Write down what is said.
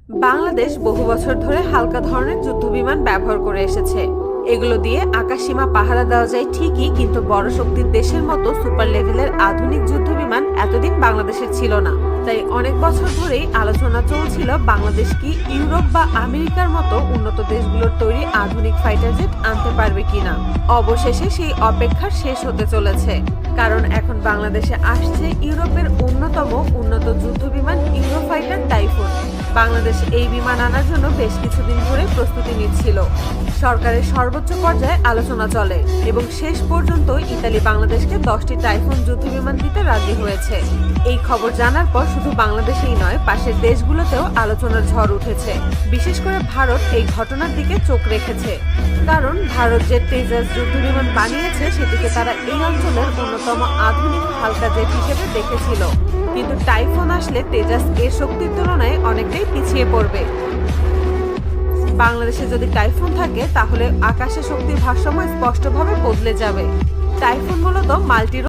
বাংলাদেশ বহু বছর ধরে হালকা ধরনের যুদ্ধবিমান ব্যবহার করে এসেছে। এগুলো দিয়ে আকাশসীমা পাহারা দেওয়া যায় ঠিকই, কিন্তু বড় শক্তির দেশের মতো সুপার লেভেলের আধুনিক যুদ্ধবিমান এতদিন বাংলাদেশের ছিল না। তাই অনেক বছর ধরেই আলোচনা চলছিল বাংলাদেশ কি ইউরোপ বা আমেরিকার মতো উন্নত দেশগুলোর তৈরি আধুনিক ফাইটার জেট আনতে পারবে কিনা। অবশেষে সেই অপেক্ষা শেষ হতে চলেছে, কারণ এখন বাংলাদেশে আসছে ইউরোপের অন্যতম উন্নত যুদ্ধবিমান ইউরোফাইটার টাইফুন। বাংলাদেশ এই বিমান আনার জন্য বেশ কিছুদিন ধরে প্রস্তুতি নিচ্ছিল। সরকারের সর্বোচ্চ পর্যায়ে আলোচনা চলে এবং শেষ পর্যন্ত ইতালি বাংলাদেশকে 10টি টাইফুন যুদ্ধবিমান দিতে রাজি হয়েছে। এই খবর জানার পর শুধু বাংলাদেশেই নয়, পাশের দেশগুলোতেও আলোচনার ঝড় উঠেছে। বিশেষ করে ভারত এই ঘটনার দিকে চোখ রেখেছে, কারণ ভারত যে তেজাস যুদ্ধবিমান বানিয়েছে সেটিকে তারা এই অঞ্চলের অন্যতম আধুনিক হালকা জেট হিসেবে দেখেছিল। কিন্তু টাইফুন আসলে তেজাস এর শক্তির তুলনায় অনেকটাই পিছিয়ে পড়বে। বাংলাদেশে যদি টাইফুন থাকে তাহলে আকাশে শক্তির ভারসাম্য স্পষ্টভাবে বদলে যাবে। টাইফুন মূলত মাল্টি